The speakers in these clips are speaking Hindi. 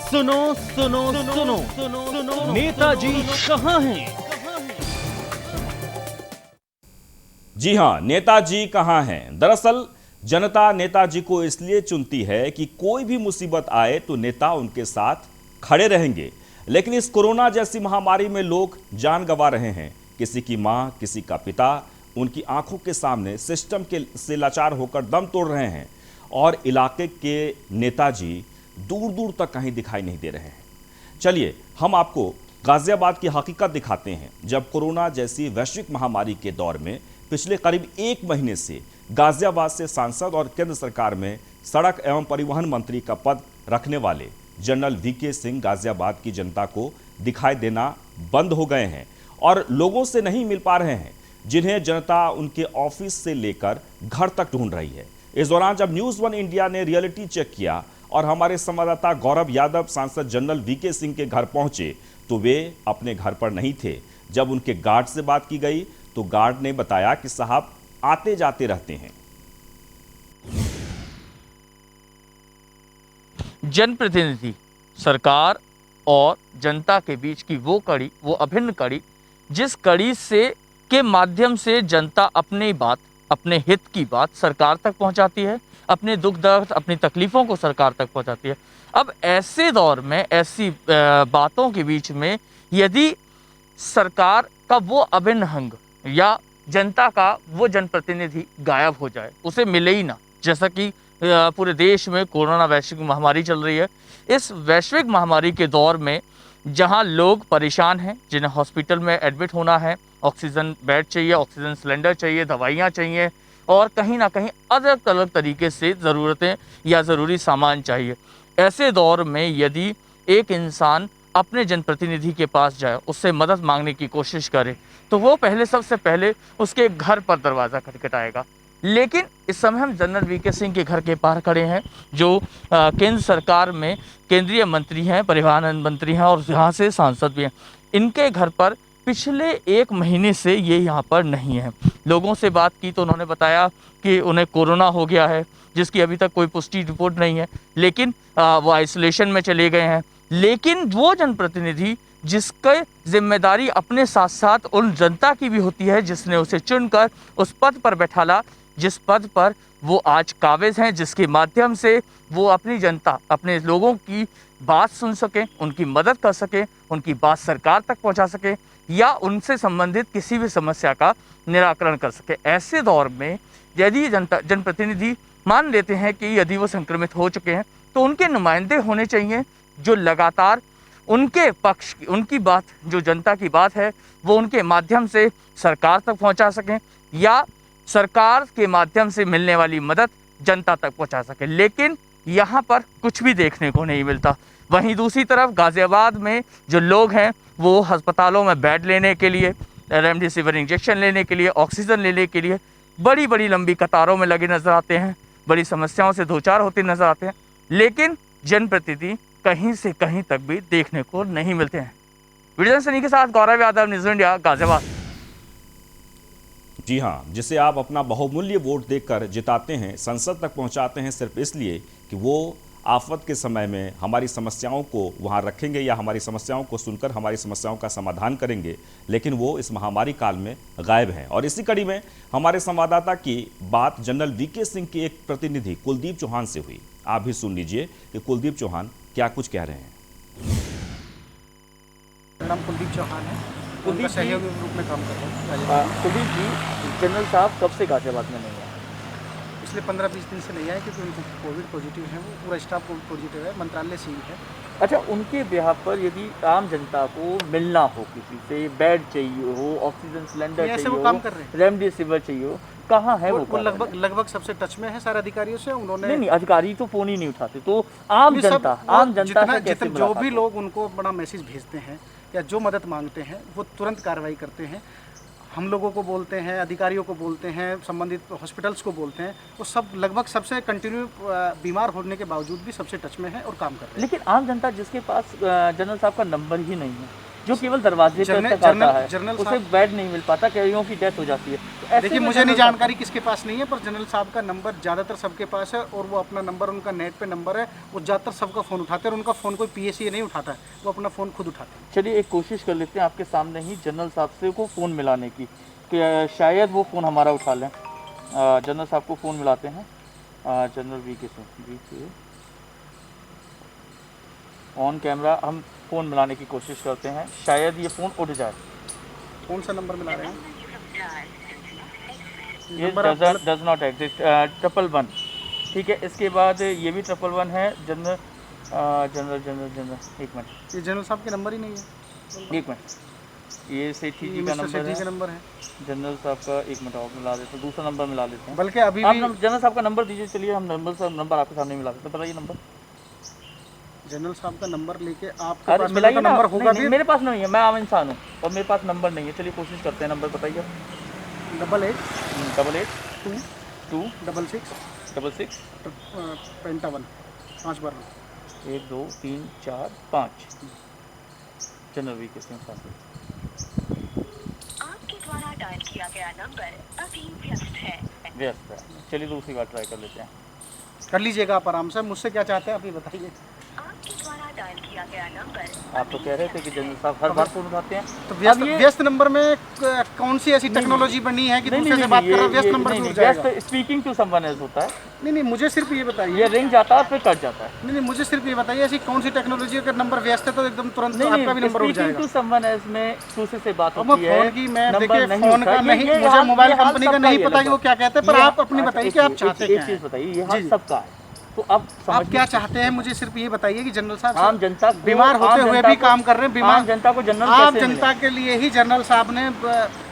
सुनो सुनो सुनो सुनो सुनो नेताजी कहाँ हैं? जी हां, नेताजी कहां हैं? दरअसल जनता नेताजी को इसलिए चुनती है कि कोई भी मुसीबत आए तो नेता उनके साथ खड़े रहेंगे। लेकिन इस कोरोना जैसी महामारी में लोग जान गंवा रहे हैं। किसी की मां, किसी का पिता उनकी आंखों के सामने सिस्टम के से लाचार होकर दम तोड़ रहे हैं और इलाके के नेताजी दूर दूर तक कहीं दिखाई नहीं दे रहे हैं। चलिए हम आपको गाजियाबाद की हकीकत दिखाते हैं, जब कोरोना जैसी वैश्विक महामारी के दौर में पिछले करीब 1 महीने से गाजियाबाद से सांसद और केंद्र सरकार में सड़क एवं परिवहन मंत्री का पद रखने वाले जनरल वीके सिंह गाजियाबाद की जनता को दिखाई देना बंद हो गए हैं और लोगों से नहीं मिल पा रहे हैं, जिन्हें जनता उनके ऑफिस से लेकर घर तक ढूंढ रही है। इस दौरान जब न्यूज़ 1 इंडिया ने रियलिटी चेक किया और हमारे संवाददाता गौरव यादव सांसद जनरल वीके सिंह के घर पहुंचे तो वे अपने घर पर नहीं थे। जब उनके गार्ड से बात की गई तो गार्ड ने बताया कि साहब आते जाते रहते हैं। जनप्रतिनिधि सरकार और जनता के बीच की वो कड़ी, वो अभिन्न कड़ी, जिस कड़ी से के माध्यम से जनता अपनी बात, अपने हित की बात सरकार तक पहुंचाती है, अपने दुख दर्द, अपनी तकलीफ़ों को सरकार तक पहुंचाती है। अब ऐसे दौर में, ऐसी बातों के बीच में यदि सरकार का वो अभिन्न अंग या जनता का वो जनप्रतिनिधि गायब हो जाए, उसे मिले ही ना, जैसा कि पूरे देश में कोरोना वैश्विक महामारी चल रही है। इस वैश्विक महामारी के दौर में जहां लोग परेशान हैं, जिन्हें हॉस्पिटल में एडमिट होना है, ऑक्सीजन बेड चाहिए, ऑक्सीजन सिलेंडर चाहिए, दवाइयाँ चाहिए और कहीं ना कहीं अलग अलग तरीके से ज़रूरतें या ज़रूरी सामान चाहिए। ऐसे दौर में यदि एक इंसान अपने जनप्रतिनिधि के पास जाए, उससे मदद मांगने की कोशिश करे, तो वो सबसे पहले उसके घर पर दरवाज़ा खटखटाएगा। लेकिन इस समय हम जनरल वीके सिंह के घर के पार खड़े हैं, जो केंद्र सरकार में केंद्रीय मंत्री हैं, परिवहन मंत्री हैं और यहाँ से सांसद भी हैं। इनके घर पर पिछले 1 महीने से ये यहाँ पर नहीं है। लोगों से बात की तो उन्होंने बताया कि उन्हें कोरोना हो गया है, जिसकी अभी तक कोई पुष्टि रिपोर्ट नहीं है, लेकिन वो आइसोलेशन में चले गए हैं। लेकिन वो जनप्रतिनिधि जिसकी जिम्मेदारी अपने साथ साथ उन जनता की भी होती है, जिसने उसे चुनकर उस पद पर बैठाला, जिस पद पर वो आज काबिज हैं, जिसके माध्यम से वो अपनी जनता, अपने लोगों की बात सुन सके, उनकी मदद कर सके, उनकी बात सरकार तक पहुंचा सके या उनसे संबंधित किसी भी समस्या का निराकरण कर सके। ऐसे दौर में यदि जनप्रतिनिधि मान लेते हैं कि यदि वो संक्रमित हो चुके हैं, तो उनके नुमाइंदे होने चाहिए जो लगातार उनके पक्ष, उनकी बात, जो जनता की बात है, वो उनके माध्यम से सरकार तक पहुंचा सकें या सरकार के माध्यम से मिलने वाली मदद जनता तक पहुंचा सके। लेकिन यहाँ पर कुछ भी देखने को नहीं मिलता। वहीं दूसरी तरफ गाजियाबाद में जो लोग हैं वो अस्पतालों में बेड लेने के लिए, रेमडेसिविर इंजेक्शन लेने के लिए, ऑक्सीजन लेने के लिए बड़ी बड़ी लंबी कतारों में लगे नजर आते हैं, बड़ी समस्याओं से दो चार होते नजर आते हैं, लेकिन जनप्रतिनिधि कहीं से कहीं तक भी देखने को नहीं मिलते हैं। वीडियो सनी के साथ गौरव यादव, न्यूज़ इंडिया, गाजियाबाद। जी हाँ, जिसे आप अपना बहुमूल्य वोट देकर जिताते हैं, संसद तक पहुंचाते हैं सिर्फ इसलिए कि वो आफत के समय में हमारी समस्याओं को वहाँ रखेंगे या हमारी समस्याओं को सुनकर हमारी समस्याओं का समाधान करेंगे, लेकिन वो इस महामारी काल में गायब हैं। और इसी कड़ी में हमारे संवाददाता की बात जनरल वीके सिंह के एक प्रतिनिधि कुलदीप चौहान से हुई। आप भी सुन लीजिए कि कुलदीप चौहान क्या कुछ कह रहे हैं। मेरा नाम कुलदीप चौहान है, उनका सहयोगी के रूप में काम कर रहा हूँ। कुलदीप जी, जनरल साहब कब से गाजियाबाद में नहीं है? पिछले 15-20 दिन से नहीं आए क्योंकि उनको कोविड पॉजिटिव है, वो पूरा स्टाफ कोविड पॉजिटिव है, मंत्रालय से ही है। अच्छा, उनके बिहाफ पर यदि आम जनता को मिलना हो, किसी से बेड चाहिए हो, ऑक्सीजन सिलेंडर चाहिए हो, काम कर रहे हैं, रेमडेसिविर चाहिए हो, कहाँ है वो लगभग सबसे टच में है सारे अधिकारियों से। उन्होंने नहीं, अधिकारी तो फोन ही नहीं उठाते, तो आम जनता जो भी लोग उनको बड़ा मैसेज भेजते हैं या जो मदद मांगते हैं वो तुरंत कार्रवाई करते हैं। हम लोगों को बोलते हैं, अधिकारियों को बोलते हैं, संबंधित हॉस्पिटल्स को बोलते हैं, वो सब लगभग सबसे कंटिन्यू बीमार होने के बावजूद भी सबसे टच में है और काम कर रहे हैं। लेकिन आम जनता जिसके पास जनरल साहब का नंबर ही नहीं है, जो केवल दरवाजे तक जनरल- आता है, जनरल उसे साहब- बेड नहीं मिल पाता, कईयों की डेथ हो जाती है। तो ऐसे देखिए में मुझे नहीं जनरल साहब- जानकारी किसके पास नहीं है, पर जनरल साहब का नंबर ज़्यादातर सबके पास है और वो अपना नंबर, उनका नेट पे नंबर है, वो ज़्यादातर सबका फ़ोन उठाते हैं और उनका फ़ोन कोई PSE नहीं उठाता है, वो अपना फ़ोन खुद उठाते हैं। चलिए एक कोशिश कर लेते हैं आपके सामने ही जनरल साहब से को फ़ोन मिलाने की, कि शायद वो फ़ोन हमारा उठा लें। जनरल साहब को फ़ोन मिलाते हैं। जनरल VK से ऑन कैमरा हम फ़ोन मिलाने की कोशिश करते हैं, शायद ये फ़ोन उठ जाए। कौन सा नंबर मिला रहे हैं? ये नंबर आप गलत- डज नॉट एग्जिस्ट, 111। ठीक है, इसके बाद ये भी 111 है। जनरल एक मिनट, ये जनरल साहब के नंबर ही नहीं है, एक मिनट, ये सेठी ये जी का मिस्टर नंबर सेठी है। का नंबर है। जनरल साहब का एक मिनट और मिला देते हैं, दूसरा नंबर मिला लेते हैं। बल्कि अभी आप भी जनरल साहब का नंबर दीजिए, चलिए हम नंबर आपके सामने मिला देते हैं। बताइए नंबर। जनरल साहब का नंबर लेके आपके अरे पास मिलाइए ना, नंबर नहीं, होगा नहीं, भी। मेरे पास नहीं है, मैं आम इंसान हूँ और मेरे पास नंबर नहीं है। चलिए कोशिश करते हैं, नंबर बताइए। 88 88 2 66 66 51 5 बार 1 2 3 4 5। जनरल VK सिंह साहब आपके द्वारा डायल किया गया नंबर अभी व्यस्त है। व्यस्त है। चलिए दूसरी बार ट्राई कर लेते हैं। कर लीजिएगा आप आराम से। मुझसे क्या चाहते हैं आप ये बताइए। आपके द्वारा डायल किया गया नंबर आप तो कह रहे थे कि जनरल साहब हर बार फ़ोन उठाते हैं। तो व्यस्त अब ये- व्यस्त नंबर में कौन सी ऐसी टेक्नोलॉजी बनी है कि दूसरे से बात कर रहे हो, व्यस्त नंबर जुड़ जाएगा? व्यस्त स्पीकिंग टू समवन एल्स होता है, नहीं मुझे सिर्फ ये बताइए। ये रिंग जाता है फिर कट जाता है। नहीं मुझे सिर्फ ये बताइए, ऐसी कौन सी टेक्नोलॉजी अगर नंबर व्यस्त है तो एकदम तुरंत नहीं आपका भी नहीं, नंबर उठ स्पीकिंग जाएगा? टू समवन एल्स में दूसरे से बात अब होती है। फोन की मैं नंबर देखिए नहीं फोन होता। का नहीं, ये मुझे हाल- मोबाइल ये हाल कंपनी का सबका नहीं ही है पता कि वो लगभग। क्या कहते हैं, पर ये आप अपनी अच्छा, बताइए एक कि आप चीज़- चाहते एक क्या चीज़ हैं? बताइए, ये जी, हाल जी। सबका है। तो अब आप समझिए क्या कि चाहते हैं? मुझे सिर्फ ये बताइए कि जनरल साहब आम जनता को- बीमार आम होते हुए जनता भी को- काम कर रहे हैं। बीमार आम जनता को जनरल आम कैसे जनता के लिए ही जनरल साहब ने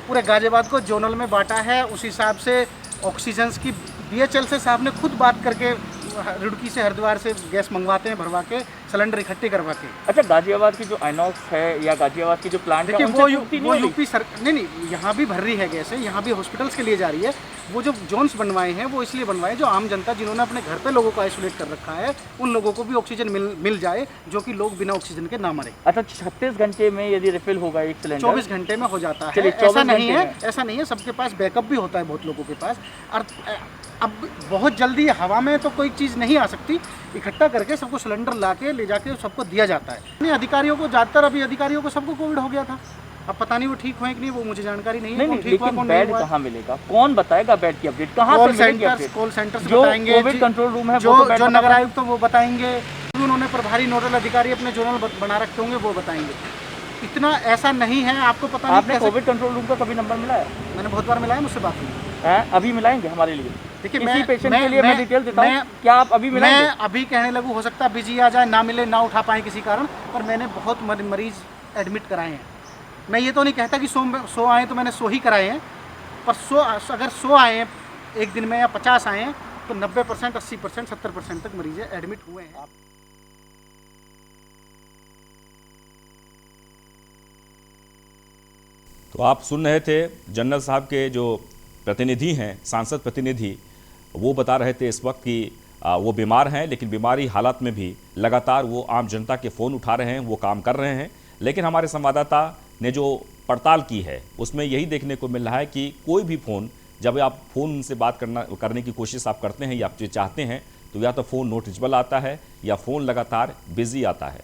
पूरे गाजियाबाद को जोनल में बांटा है। उस हिसाब से ऑक्सीजन की BHL से साहब ने खुद बात करके रुड़की से हरिद्वार से गैस मंगवाते हैं, भरवा के सिलेंडर इकट्ठे करवा के। अच्छा, गाजियाबाद की जो आइनॉक्स है या गाजियाबाद की जो प्लांट है, देखिए उनसे पूर्ति नहीं हो रही? यूपी सर नहीं यहाँ भी भर रही है गैस, यहाँ भी हॉस्पिटल्स के लिए जा रही है। वो जो जोन्स बनवाए हैं वो इसलिए बनवाए जो आम जनता जिन्होंने अपने घर पे लोगों को आइसोलेट कर रखा है, उन लोगों को भी ऑक्सीजन मिल जाए, जो कि लोग बिना ऑक्सीजन के ना मरे। अच्छा, 36 घंटे में यदि रिफिल होगा एक सिलेंडर, 24 घंटे में हो जाता है। चलिए, ऐसा 24 नहीं घंटे है, में। ऐसा नहीं है, सबके पास बैकअप भी होता है, बहुत लोगों के पास। और अब बहुत जल्दी हवा में तो कोई चीज़ नहीं आ सकती, इकट्ठा करके सबको सिलेंडर ला के ले जाके सबको दिया जाता है। नहीं अधिकारियों को ज़्यादातर अभी अधिकारियों को सबको कोविड हो गया था। अब पता नहीं वो ठीक हुए कि नहीं, वो मुझे जानकारी नहीं है। नहीं कौन नहीं, ठीक हुआ लेकिन कौन बेड नहीं हुआ। कहाँ मिलेगा? कौन बताएगा बेड की अपडेट? कहाँ कॉल से मिलेंगे सेंटर्स अपडेट? कॉल सेंटर्स जो बताएंगे, कोविड कंट्रोल रूम है, जो वो तो बेड जो बता नगर पाएंगे। आयुक्त तो वो बताएंगे, उन्होंने प्रभारी नोडल अधिकारी अपने जोनल बना रखे होंगे, वो बताएंगे। इतना ऐसा नहीं है, आपको पता नहीं आपने कैसे। कोविड कंट्रोल रूम का कभी नंबर मिला है? मैंने बहुत बार मिलाया, मुझसे बात हुई हैं? अभी मिलाएंगे हमारे लिए? देखिए किसी पेशेंट के लिए मैं डिटेल देता हूँ, क्या आप अभी मिलाएंगे? मैं अभी कहने लगूँ, हो सकता है बिजी आ जाए, ना मिले, ना उठा पाए किसी कारण, पर मैंने बहुत मरीज एडमिट कराए हैं। मैं ये तो नहीं कहता कि 100 आए तो मैंने 100 ही कराए हैं, पर 100 अगर 100 आए हैं एक दिन में या 50 आए हैं तो 90%, 80%, 70% तक मरीज एडमिट हुए हैं। तो आप सुन रहे थे जनरल साहब के जो प्रतिनिधि हैं, सांसद प्रतिनिधि, वो बता रहे थे इस वक्त कि वो बीमार हैं, लेकिन बीमारी हालात में भी लगातार वो आम जनता के फ़ोन उठा रहे हैं, वो काम कर रहे हैं। लेकिन हमारे संवाददाता ने जो पड़ताल की है उसमें यही देखने को मिल रहा है कि कोई भी फ़ोन, जब आप फ़ोन से बात करने की कोशिश आप करते हैं या आप चाहते हैं, तो या तो फ़ोन नॉट रीचेबल आता है या फ़ोन लगातार बिजी आता है।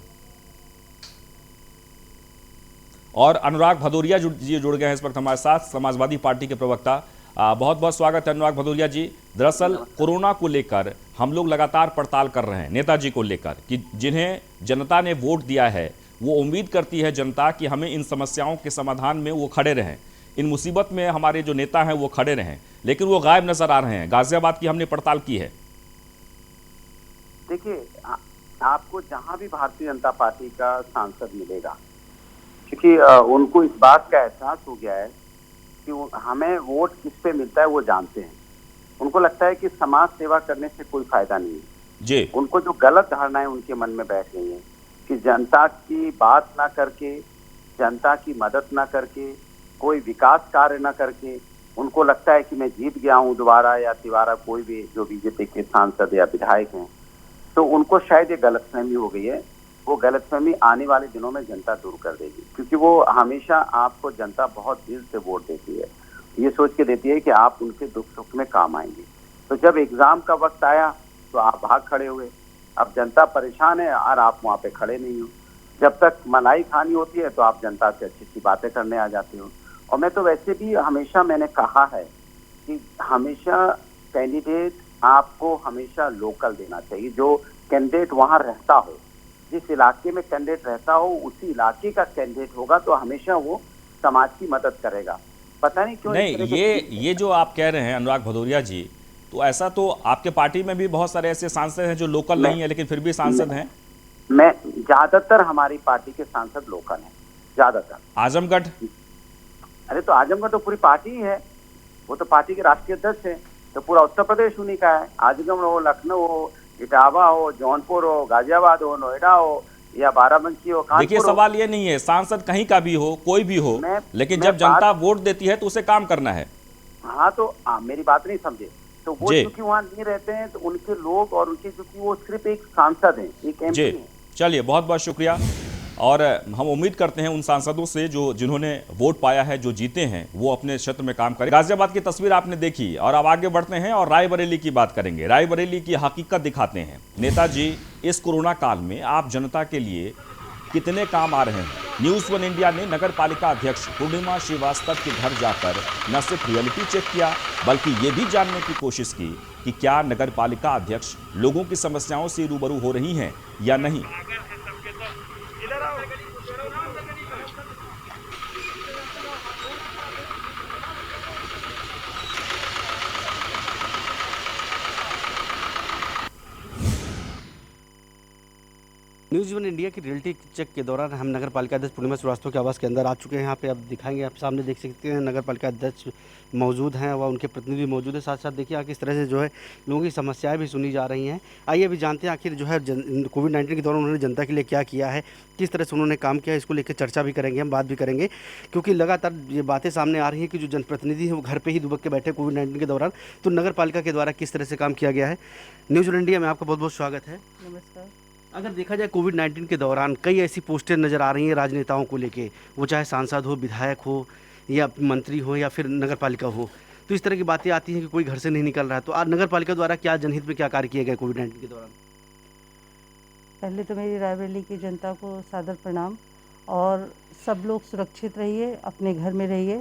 और अनुराग भदौरिया जी जुड़ गए हैं इस वक्त हमारे साथ, समाजवादी पार्टी के प्रवक्ता। बहुत बहुत स्वागत है अनुराग भदौरिया जी। दरअसल कोरोना को लेकर हम लोग लगातार पड़ताल कर रहे हैं, नेताजी को लेकर, कि जिन्हें जनता ने वोट दिया है, वो उम्मीद करती है जनता कि हमें इन समस्याओं के समाधान में वो खड़े रहें, इन मुसीबत में हमारे जो नेता हैं वो खड़े रहें, लेकिन वो गायब नजर आ रहे हैं। गाजियाबाद की हमने पड़ताल की है। देखिए, आपको जहां भी भारतीय जनता पार्टी का सांसद मिलेगा, क्योंकि उनको इस बात का एहसास हो गया है कि हमें वोट किस पे मिलता है वो जानते हैं। उनको लगता है कि समाज सेवा करने से कोई फायदा नहीं है जी। उनको जो गलत धारणाएं उनके मन में बैठ गई हैं कि जनता की बात ना करके, जनता की मदद ना करके, कोई विकास कार्य ना करके, उनको लगता है कि मैं जीत गया हूं दोबारा, या तिवारा कोई भी जो बीजेपी के सांसद या विधायक हैं, तो उनको शायद ये गलतफहमी हो गई है वो गलतफहमी आने वाले दिनों में जनता दूर कर देगी, क्योंकि वो हमेशा आपको जनता बहुत दिल से वोट देती है, ये सोच के देती है कि आप उनके दुख सुख में काम आएंगे। तो जब एग्जाम का वक्त आया तो आप भाग खड़े हुए, अब जनता परेशान है और आप वहाँ पे खड़े नहीं हो। जब तक मलाई खानी होती है तो आप जनता से अच्छी अच्छी बातें करने आ जाते हो। और मैं तो वैसे भी हमेशा मैंने कहा है कि हमेशा कैंडिडेट आपको हमेशा लोकल देना चाहिए, जो कैंडिडेट वहाँ रहता हो, जिस इलाके में कैंडिडेट रहता हो उसी इलाके का कैंडिडेट होगा तो हमेशा वो समाज की मदद करेगा। पता नहीं क्यों नहीं, ये जो आप कह रहे हैं अनुराग भदौरिया जी, तो ऐसा तो आपके पार्टी में भी बहुत सारे ऐसे सांसद हैं जो लोकल नहीं है लेकिन फिर भी सांसद हैं। मैं ज्यादातर हमारी पार्टी के सांसद लोकल हैं, ज्यादातर। आजमगढ़? अरे तो आजमगढ़ तो पूरी पार्टी ही है, वो तो पार्टी के राष्ट्रीय अध्यक्ष है, तो पूरा उत्तर प्रदेश उन्हीं का है। आजमगढ़ हो, लखनऊ हो, इटावा हो, जौनपुर हो, गाजियाबाद हो, नोएडा हो या बाराबंकी हो, कानपुर। देखिए सवाल ये नहीं है, सांसद कहीं का भी हो, कोई भी हो, लेकिन जब जनता वोट देती है तो उसे काम करना है। हाँ तो मेरी बात नहीं समझे, तो वो क्योंकि वहाँ नहीं रहते हैं तो उनके लोग और उनके, क्योंकि वो सिर्फ एक सांसद हैं, एक एमपी हैं। चलिए बहुत बहुत शुक्रिया, और हम उम्मीद करते हैं उन सांसदों से जिन्होंने वोट पाया है, जो जीते हैं, वो अपने क्षेत्र में काम करें। गाजियाबाद की तस्वीर आपने देखी, और अब आगे बढ़ते हैं और रायबरेली की बात करेंगे। रायबरेली की हकीकत दिखाते हैं। नेताजी, इस कोरोना काल में आप जनता के लिए कितने काम आ रहे हैं? न्यूज़ 1 इंडिया ने नगर पालिका अध्यक्ष पूर्णिमा श्रीवास्तव के घर जाकर न सिर्फ रियलिटी चेक किया, बल्कि ये भी जानने की कोशिश की कि क्या नगर पालिका अध्यक्ष लोगों की समस्याओं से रूबरू हो रही हैं या नहीं। न्यूज़ 1 इंडिया की रियलिटी चेक के दौरान हम नगर पालिका अध्यक्ष पूर्णिमा श्रीवास्तव के आवास के अंदर आ चुके हैं। यहाँ पे आप दिखाएंगे, आप सामने देख सकते हैं नगर पालिका अध्यक्ष मौजूद हैं व उनके प्रतिनिधि मौजूद है। साथ साथ देखिए आप किस तरह से जो है लोगों की समस्याएं भी सुनी जा रही हैं। आइए अभी जानते हैं आखिर जो है कोविड-19 के दौरान उन्होंने जनता के लिए क्या किया है, किस तरह से उन्होंने काम किया है। इसको लेकर चर्चा भी करेंगे, हम बात भी करेंगे, क्योंकि लगातार ये बातें सामने आ रही हैं कि जो जनप्रतिनिधि हैं वो घर पर ही दुबक के बैठे कोविड-19 के दौरान, तो नगर पालिका के द्वारा किस तरह से काम किया गया है। न्यूज़ 1 इंडिया में आपका बहुत बहुत स्वागत है। नमस्कार। अगर देखा जाए कोविड-19 के दौरान कई ऐसी पोस्टें नज़र आ रही हैं राजनेताओं को लेके, वो चाहे सांसद हो, विधायक हो या मंत्री हो या फिर नगर पालिका हो, तो इस तरह की बातें आती हैं कि कोई घर से नहीं निकल रहा है। तो आज नगर पालिका द्वारा क्या जनहित में क्या कार्य किए गए कोविड-19 के दौरान? पहले तो मेरी रायबरेली की जनता को सादर प्रणाम, और सब लोग सुरक्षित रहिए, अपने घर में रहिए।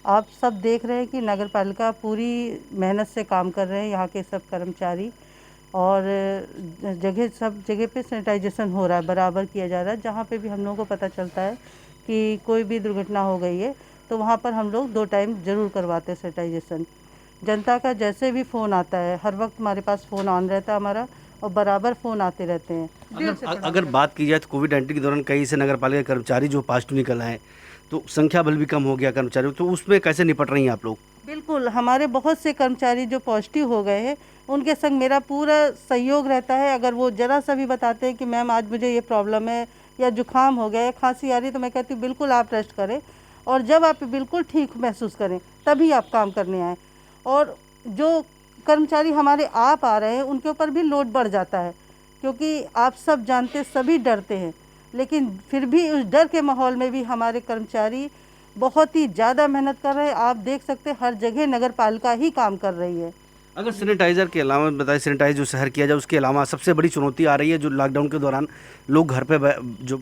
आप सब देख रहे हैं कि नगर पालिका पूरी मेहनत से काम कर रहे हैं, यहाँ के सब कर्मचारी, और सब जगह पे सैनिटाइजेशन हो रहा है, बराबर किया जा रहा है। जहाँ पे भी हम लोगों को पता चलता है कि कोई भी दुर्घटना हो गई है तो वहाँ पर हम लोग 2 टाइम ज़रूर करवाते हैं सैनिटाइजेशन। जनता का जैसे भी फ़ोन आता है, हर वक्त हमारे पास फ़ोन ऑन रहता है हमारा, और बराबर फ़ोन आते रहते हैं। अगर बात की जाए तो कोविड-19 के दौरान कई से नगर पालिका कर्मचारी जो पॉजिटिव निकल आए, तो संख्या बल भी कम हो गया कर्मचारियों, तो उसमें कैसे निपट रही हैं आप लोग? बिल्कुल, हमारे बहुत से कर्मचारी जो पॉजिटिव हो गए हैं, उनके संग मेरा पूरा सहयोग रहता है। अगर वो ज़रा सा भी बताते हैं कि मैम आज मुझे ये प्रॉब्लम है, या जुकाम हो गया है, खांसी आ रही है, तो मैं कहती हूँ बिल्कुल आप रेस्ट करें, और जब आप बिल्कुल ठीक महसूस करें तभी आप काम करने आएँ। और जो कर्मचारी हमारे आप आ रहे हैं उनके ऊपर भी लोड बढ़ जाता है, क्योंकि आप सब जानते, सभी डरते हैं, लेकिन फिर भी उस डर के माहौल में भी हमारे कर्मचारी बहुत ही ज़्यादा मेहनत कर रहे हैं। आप देख सकते हैं हर जगह नगर पालिका ही काम कर रही है। अगर सैनिटाइज़र के अलावा बताइए, सैनिटाइज जो शहर किया जाए, उसके अलावा सबसे बड़ी चुनौती आ रही है जो लॉकडाउन के दौरान लोग घर पे जो।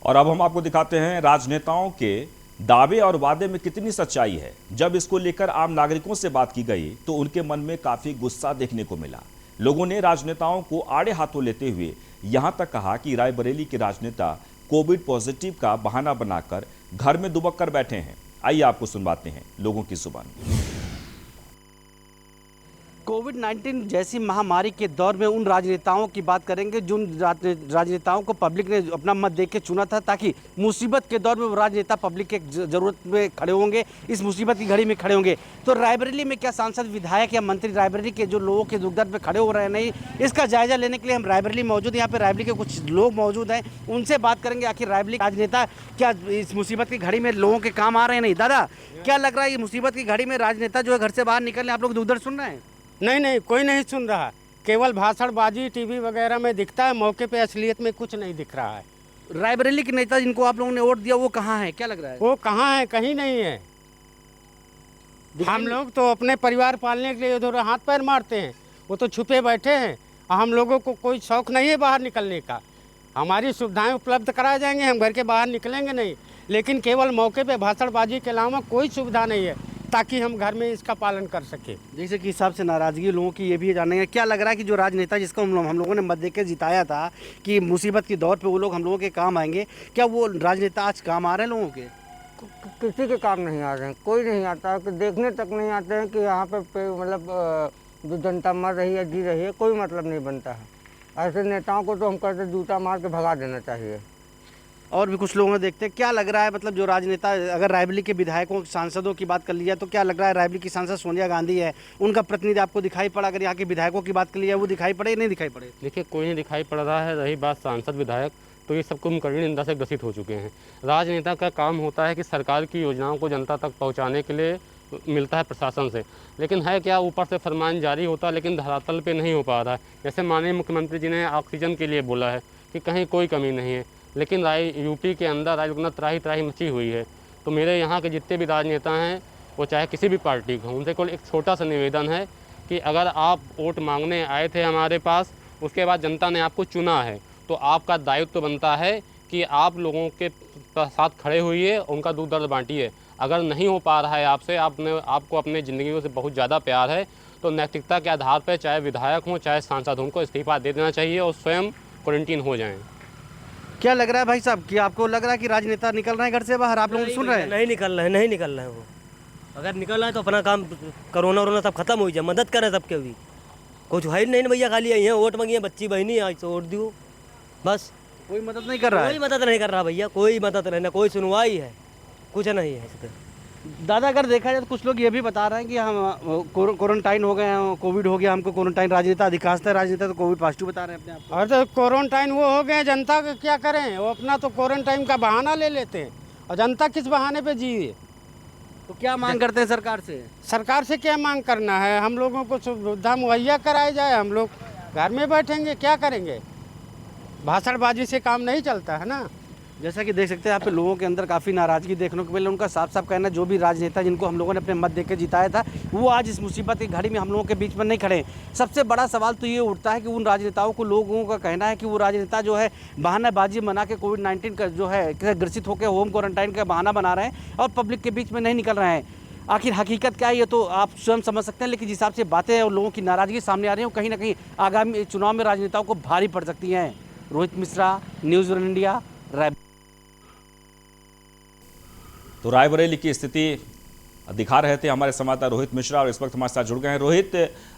और अब हम आपको दिखाते हैं राजनेताओं के दावे और वादे में कितनी सच्चाई है। जब इसको लेकर आम नागरिकों से बात की गई तो उनके मन में काफ़ी गुस्सा देखने को मिला। लोगों ने राजनेताओं को आड़े हाथों लेते हुए यहां तक कहा कि रायबरेली के राजनेता कोविड पॉजिटिव का बहाना बनाकर घर में दुबक कर बैठे हैं। आइए आपको सुनवाते हैं लोगों की जुबान। कोविड-19 जैसी महामारी के दौर में उन राजनेताओं की बात करेंगे जिन राजनेताओं को पब्लिक ने अपना मत देख के चुना था, ताकि मुसीबत के दौर में वो राजनेता पब्लिक के ज़रूरत में खड़े होंगे, इस मुसीबत की घड़ी में खड़े होंगे। तो रायबरेली में क्या सांसद, विधायक या मंत्री रायबरेली के जो लोगों के दुख दर्द में खड़े हो रहे हैं नहीं, इसका जायजा लेने के लिए हम रायबरेली मौजूद हैं। यहाँ पर रायबरेली के कुछ लोग मौजूद हैं, उनसे बात करेंगे आखिर रायबरेली राजनेता क्या इस मुसीबत की घड़ी में लोगों के काम आ रहे हैं नहीं। दादा, क्या लग रहा है ये मुसीबत की घड़ी में राजनेता जो है घर से बाहर निकलने, आप लोग दुख दर्द सुन रहे हैं? नहीं, कोई नहीं सुन रहा। केवल भाषणबाजी टीवी वगैरह में दिखता है, मौके पे असलियत में कुछ नहीं दिख रहा है। रायबरेली के नेता जिनको आप लोगों ने वोट दिया वो कहाँ है, क्या लग रहा है? वो कहाँ है? कहीं नहीं है। हम लोग तो अपने परिवार पालने के लिए उधर हाथ पैर मारते हैं, वो तो छुपे बैठे हैं। हम लोगों को कोई शौक नहीं है बाहर निकलने का। हमारी सुविधाएं उपलब्ध कराए जाएंगे, हम घर के बाहर निकलेंगे नहीं, लेकिन केवल मौके पे भाषणबाजी के अलावा कोई सुविधा नहीं है ताकि हम घर में इसका पालन कर सके। जैसे कि हिसाब से नाराजगी लोगों की ये भी जानेंगे, क्या लग रहा है कि जो राजनेता जिसको हम लोगों ने मत दे के जिताया था कि मुसीबत के दौर पे वो लोग हम लोगों के काम आएंगे, क्या वो राजनेता आज काम आ रहे हैं लोगों के? किसी के काम नहीं आ रहे हैं, कोई नहीं आता, कि देखने तक नहीं आते हैं कि यहाँ पे मतलब जो जनता मर रही है जी रही है, कोई मतलब नहीं बनता है। ऐसे नेताओं को तो हम कहते जूता मार के भगा देना चाहिए। और भी कुछ लोगों ने देखते हैं, क्या लग रहा है मतलब जो राजनेता, अगर रायबरेली के विधायकों सांसदों की बात कर लिया तो क्या लग रहा है रायबरेली की सांसद सोनिया गांधी है, उनका प्रतिनिधि आपको दिखाई पड़ा? अगर यहाँ के विधायकों की बात कर लिया वो दिखाई पड़े नहीं दिखाई पड़े? देखिए, कोई नहीं दिखाई पड़ रहा है। रही बात सांसद विधायक, तो ये सबको हम कड़ी निंदा से ग्रसित हो चुके हैं। राजनेता का काम होता है कि सरकार की योजनाओं को जनता तक पहुँचाने के लिए मिलता है प्रशासन से, लेकिन है क्या, ऊपर से फरमान जारी होता है लेकिन धरातल पे नहीं हो पा रहा है। जैसे माननीय मुख्यमंत्री जी ने ऑक्सीजन के लिए बोला है कि कहीं कोई कमी नहीं है, लेकिन यूपी के अंदर राजगुना त्राही त्राही मची हुई है। तो मेरे यहाँ के जितने भी राजनेता हैं, वो चाहे किसी भी पार्टी के हों, उनसे केवल एक छोटा सा निवेदन है कि अगर आप वोट मांगने आए थे हमारे पास, उसके बाद जनता ने आपको चुना है, तो आपका दायित्व तो बनता है कि आप लोगों के साथ खड़े होइए, उनका दुख दर्द बांटिए। अगर नहीं हो पा रहा है आपसे, आपको अपने ज़िंदगी से बहुत ज़्यादा प्यार है, तो नैतिकता के आधार पर चाहे विधायक हों चाहे सांसद हों, उनको इस्तीफा दे देना चाहिए और स्वयं क्वारंटीन हो जाएं। क्या लग रहा है भाई साहब कि आपको लग रहा है कि राजनेता निकल रहे हैं घर से बाहर? आप लोग सुन रहे हैं? नहीं निकल रहे हैं, नहीं निकल रहे हैं। वो अगर निकल रहा है तो अपना काम, कोरोना वरोना सब खत्म हो जाए, मदद करें सबके भी। कुछ है नहीं ना भैया, खाली आई हैं वोट मांगी है, बच्ची बहनी आज तो वोट दियो बस। कोई मदद नहीं कर रहा है? कोई मदद नहीं कर रहा भैया, कोई मदद नहीं, ना कोई सुनवाई है, कुछ नहीं है इस पर। दादा अगर देखा जाए तो कुछ लोग ये भी बता रहे हैं कि हम क्वारंटाइन हो गए हैं, कोविड हो गया हमको क्वारंटाइन। राजनेता अधिकांशतः राजनेता तो कोविड पॉजिटिव बता रहे हैं अपने आप को। और तो क्वारंटाइन वो हो गए, जनता का क्या करें? वो अपना तो क्वारंटाइन का बहाना ले लेते हैं, और जनता किस बहाने पे जिए? तो क्या मांग करते हैं सरकार से? सरकार से क्या मांग करना है? हम लोगों को सुविधा मुहैया कराई जाए, हम लोग घर में बैठेंगे, क्या करेंगे? भाषणबाजी से काम नहीं चलता है ना। जैसा कि देख सकते हैं यहाँ पे लोगों के अंदर काफ़ी नाराज़गी देखने को मिली। उनका साफ साफ कहना है जो भी राजनेता जिनको हम लोगों ने अपने मत देकर जिताया था वो आज इस मुसीबत की घड़ी में हम लोगों के बीच में नहीं खड़े। सबसे बड़ा सवाल तो ये उठता है कि उन राजनेताओं को, लोगों का कहना है कि वो राजनेता जो है बहानाबाजी बना के कोविड-19 का जो है ग्रसित होकर होम क्वारंटाइन का बहाना बना रहे हैं और पब्लिक के बीच में नहीं निकल रहे हैं। आखिर हकीकत क्या है ये तो आप स्वयं समझ सकते हैं, लेकिन जिस हिसाब से बातें और लोगों की नाराज़गी सामने आ रही है कहीं ना कहीं आगामी चुनाव में राजनेताओं को भारी पड़ सकती हैं। Rohit Mishra, news one India, Raebareli. तो रायबरेली की स्थिति दिखा रहे थे हमारे संवाददाता रोहित मिश्रा, और इस वक्त हमारे साथ जुड़ गए हैं। रोहित,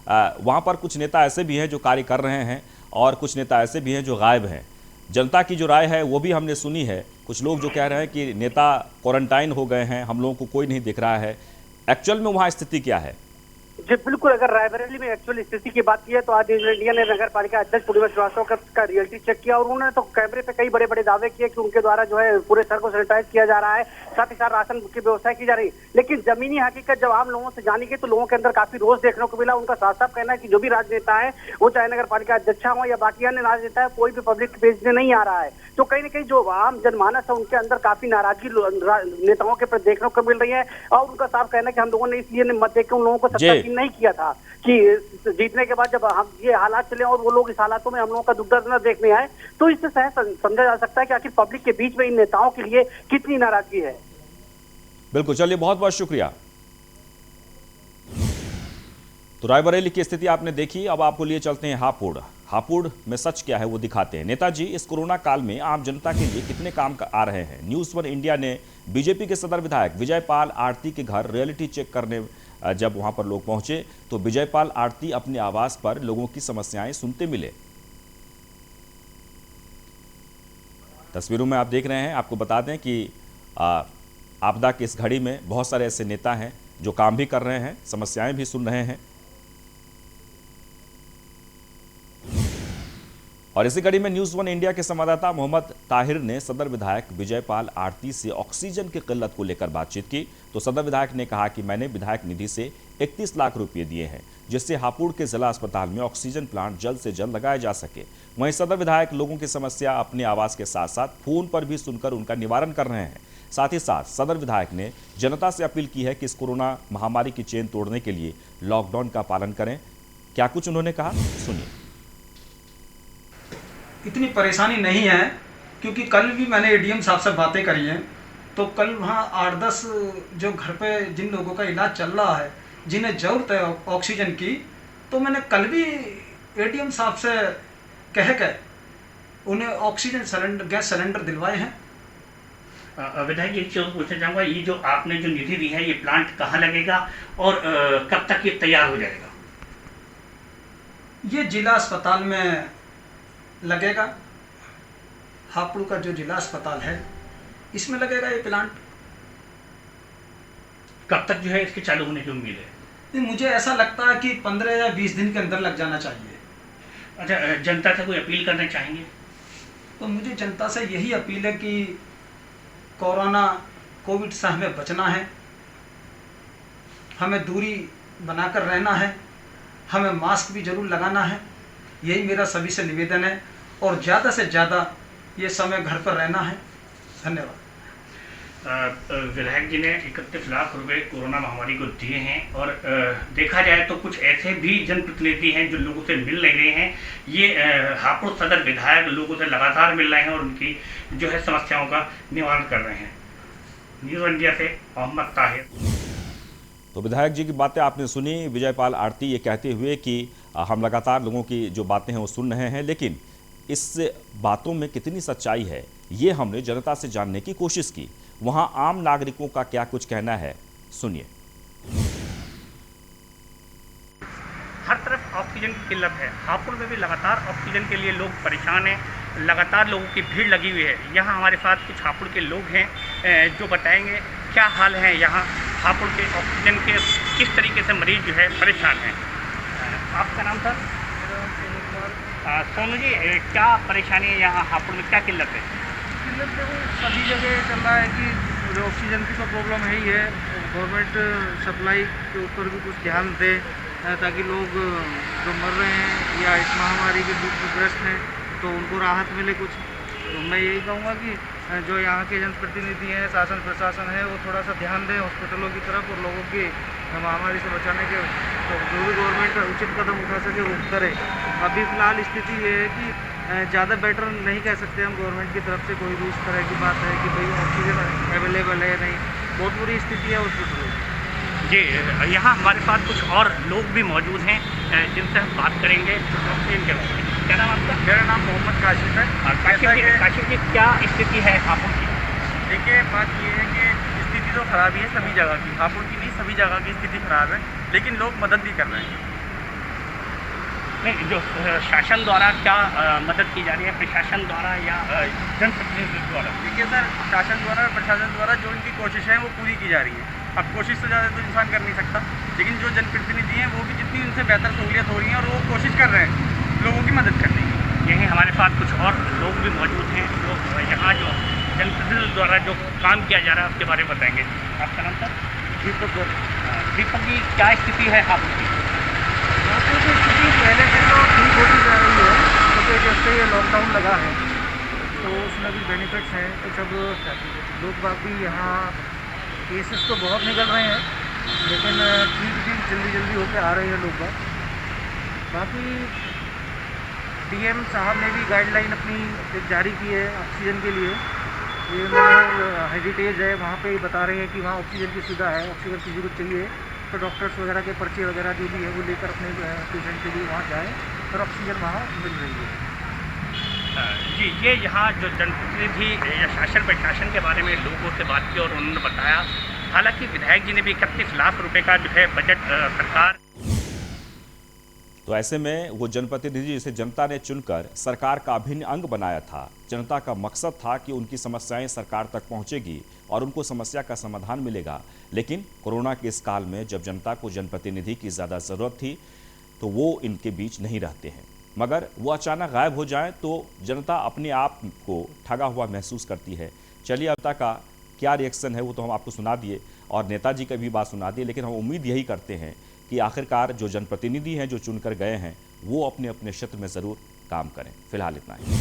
वहाँ पर कुछ नेता ऐसे भी हैं जो कार्य कर रहे हैं और कुछ नेता ऐसे भी हैं जो गायब हैं। जनता की जो राय है वो भी हमने सुनी है। कुछ लोग जो कह रहे हैं कि नेता क्वारंटाइन हो गए हैं, हम लोगों को कोई नहीं दिख रहा है। एक्चुअल में वहाँ स्थिति क्या है? जी बिल्कुल, अगर रायबरेली में एक्चुअल स्थिति की बात की है तो आज न्यूज़ इंडिया ने नगर पालिका अध्यक्ष पूर्णिमा श्रीवास्तव का रियलिटी चेक किया और उन्होंने तो कैमरे पे कई बड़े बड़े दावे किए कि उनके द्वारा जो है पूरे शहर को सैनिटाइज किया जा रहा है, साथ ही साथ राशन की व्यवस्था की जा रही है। लेकिन जमीनी हकीकत जब आम लोगों से जानी गई तो लोगों के अंदर काफी रोष देखने को मिला। उनका साफ साफ कहना है कि जो भी राजनेता है, वो चाहे नगर पालिका अध्यक्ष हो या बाकी अन्य राजनेता है, कोई भी पब्लिक भेजने नहीं आ रहा है। तो कहीं ना कहीं जो आम जनमानस है उनके अंदर काफी नाराजगी नेताओं के प्रति देखने को मिल रही है। और उनका साफ कहना है कि हम लोगों ने इसलिए मत देकर उन लोगों को सत्ताहीन नहीं किया था कि जीतने के बाद जब हम ये हालात चले और वो लोग इस हालातों में हम लोगों का दुख दर्द न देखने आए, तो इससे समझा जा सकता है कि आखिर पब्लिक के बीच में इन नेताओं के लिए कितनी नाराजगी है। बिल्कुल, चलिए बहुत बहुत शुक्रिया। तो रायबरेली की स्थिति आपने देखी, अब आपको लिए चलते हैं हापुड़। हापुड़ में सच क्या है वो दिखाते हैं। नेताजी इस कोरोना काल में आम जनता के लिए कितने काम आ रहे हैं। न्यूज़ वन इंडिया ने बीजेपी के सदर विधायक विजयपाल आरती के घर रियलिटी चेक करने जब वहां पर लोग पहुंचे तो विजयपाल आरती अपने आवास पर लोगों की समस्याएं सुनते मिले। तस्वीरों में आप देख रहे हैं। आपको बता दें कि आपदा की इस घड़ी में बहुत सारे ऐसे नेता हैं जो काम भी कर रहे हैं, समस्याएं भी सुन रहे हैं। और इसी कड़ी में न्यूज़ 1 इंडिया के संवाददाता मोहम्मद ताहिर ने सदर विधायक विजयपाल आरती से ऑक्सीजन की किल्लत को लेकर बातचीत की। तो सदर विधायक ने कहा कि मैंने विधायक निधि से 31 लाख रुपए दिए हैं, जिससे हापुड़ के जिला अस्पताल में ऑक्सीजन प्लांट जल्द से जल्द लगाया जा सके। वहीं सदर विधायक लोगों की समस्या अपने आवास के साथ साथ फोन पर भी सुनकर उनका निवारण कर रहे हैं। साथ ही साथ सदर विधायक ने जनता से अपील की है कि इस कोरोना महामारी की चेन तोड़ने के लिए लॉकडाउन का पालन करें। क्या कुछ उन्होंने कहा, सुनिए। इतनी परेशानी नहीं है, क्योंकि कल भी मैंने एडीएम साहब से बातें करी हैं, तो कल वहाँ 8-10 जो घर पे जिन लोगों का इलाज चल रहा है, जिन्हें ज़रूरत है ऑक्सीजन की, तो मैंने कल भी एडीएम साहब से कह के उन्हें ऑक्सीजन सिलेंडर, गैस सिलेंडर दिलवाए हैं। विधायक जी, एक चीज़ पूछना चाहूँगा, ये जो आपने जो निधि दी है, ये प्लांट कहाँ लगेगा और कब तक ये तैयार हो जाएगा? ये जिला अस्पताल में लगेगा। हापुड़ का जो जिला अस्पताल है, इसमें लगेगा ये प्लांट। कब तक जो है इसके चालू होने की उम्मीद है? मुझे ऐसा लगता है कि 15 या 20 दिन के अंदर लग जाना चाहिए। अच्छा, जनता से कोई अपील करना चाहेंगे? तो मुझे जनता से यही अपील है कि कोविड से हमें बचना है, हमें दूरी बनाकर रहना है, हमें मास्क भी जरूर लगाना है। यही मेरा सभी से निवेदन है, और ज़्यादा से ज़्यादा ये समय घर पर रहना है। धन्यवाद। विधायक जी ने 31 लाख रुपए कोरोना महामारी को दिए हैं, और देखा जाए तो कुछ ऐसे भी जनप्रतिनिधि हैं जो लोगों से मिल रहे हैं। ये हापुड़ सदर विधायक लोगों से लगातार मिल रहे हैं और उनकी जो है समस्याओं का निवारण कर रहे हैं। न्यूज़ इंडिया से मोहम्मद ताहिर। तो विधायक जी की बातें आपने सुनी। विजयपाल आरती ये कहते हुए कि हम लगातार लोगों की जो बातें हैं वो सुन रहे हैं, लेकिन इस बातों में कितनी सच्चाई है ये हमने जनता से जानने की कोशिश की। वहां आम नागरिकों का क्या कुछ कहना है, सुनिए। हर तरफ ऑक्सीजन की किल्लत है। हापुड़ में भी लगातार ऑक्सीजन के लिए लोग परेशान हैं, लगातार लोगों की भीड़ लगी हुई है। यहाँ हमारे साथ कुछ हापुड़ के लोग हैं जो बताएंगे क्या हाल है यहाँ हापुड़ के ऑक्सीजन के, किस तरीके से मरीज जो है परेशान हैं। आपका नाम सर? सोनू जी, क्या परेशानी है यहाँ हापुड़ में, क्या किल्लत है? किल्लत देखो सभी जगह चल रहा है कि जो ऑक्सीजन की तो प्रॉब्लम है ही है। गवर्नमेंट सप्लाई के ऊपर भी कुछ ध्यान दे, ताकि लोग जो मर रहे हैं या इस महामारी के दुख में ग्रस्त हैं तो उनको राहत मिले कुछ। तो मैं यही कहूँगा कि जो यहाँ के जनप्रतिनिधि हैं, शासन प्रशासन है, वो थोड़ा सा ध्यान दें हॉस्पिटलों की तरफ, और लोगों की महामारी से बचाने के तो जो भी गवर्नमेंट उचित कदम उठा सके वो करे। अभी फ़िलहाल स्थिति ये है कि ज़्यादा बेटर नहीं कह सकते हम गवर्नमेंट की तरफ से कोई भी इस तरह की बात है कि भाई ऑक्सीजन अवेलेबल है, नहीं, बहुत बुरी स्थिति है हॉस्पिटलों की। जी, यहाँ हमारे पास कुछ और लोग भी मौजूद हैं जिनसे हम बात करेंगे ऑक्सीजन के बारे में। क्या नाम आपका? मेरा नाम मोहम्मद काशिफ है। काशिफ जी, क्या स्थिति है हापुड़ की? देखिए, बात ये है कि स्थिति तो खराब ही है सभी जगह की, हापुड़ की नहीं, सभी जगह की स्थिति खराब है, लेकिन लोग मदद भी कर रहे हैं। नहीं, जो शासन द्वारा क्या मदद की जा रही है, प्रशासन द्वारा या जनप्रतिनिधि द्वारा? देखिए सर, शासन द्वारा, प्रशासन द्वारा जो इनकी कोशिश है वो पूरी की जा रही है। अब कोशिश से ज़्यादा तो इंसान कर नहीं सकता, लेकिन जो जनप्रतिनिधि हैं वो भी जितनी उनसे बेहतर सहूलियत हो रही है और वो कोशिश कर रहे हैं लोगों की मदद करने की। यही हमारे साथ कुछ और लोग भी मौजूद हैं जो यहाँ जो जनप्रतिनिधि द्वारा जो काम किया जा रहा है उसके बारे में बताएंगे। आपका नाम सर? दीपक। दीपक जी, क्या स्थिति है आपकी? स्थिति पहले से तो ठीक होती जा रही है, क्योंकि जब से ये लॉकडाउन लगा है तो उसमें भी बेनिफिट्स हैं। कुछ अब लोग बाग भी यहाँ केसेस तो बहुत निकल रहे हैं, लेकिन ठीक भी जल्दी होकर आ रहे हैं लोग बाग। बाकी डीएम साहब ने भी गाइडलाइन अपनी एक जारी की है ऑक्सीजन के लिए। ये मतलब हेरिटेज है, वहाँ पे बता रहे हैं कि वहाँ ऑक्सीजन की सुविधा है, ऑक्सीजन किसी को चाहिए तो डॉक्टर्स वगैरह के पर्चे वगैरह जो भी है वो लेकर अपने पेशेंट के लिए वहाँ जाए और ऑक्सीजन वहाँ मिल रही है। जी, ये यहाँ जो जनप्रतिनिधि या शासन प्रशासन के बारे में लोगों से बात की और उन्होंने बताया, हालांकि विधायक जी ने भी 31 लाख रुपए का जो है बजट सरकार। तो ऐसे में वो जनप्रतिनिधि जिसे जनता ने चुनकर सरकार का अभिन्न अंग बनाया था, जनता का मकसद था कि उनकी समस्याएं सरकार तक पहुंचेगी और उनको समस्या का समाधान मिलेगा। लेकिन कोरोना के इस काल में जब जनता को जनप्रतिनिधि की ज़्यादा ज़रूरत थी तो वो इनके बीच नहीं रहते हैं। मगर वो अचानक गायब हो जाएं तो जनता अपने आप को ठगा हुआ महसूस करती है। चलिए अब तक का क्या रिएक्शन है वो तो हम आपको सुना दिए और नेताजी का भी बात सुना दी, लेकिन हम उम्मीद यही करते हैं कि आखिरकार जो जनप्रतिनिधि हैं जो चुनकर गए हैं वो अपने अपने क्षेत्र में ज़रूर काम करें। फिलहाल इतना ही।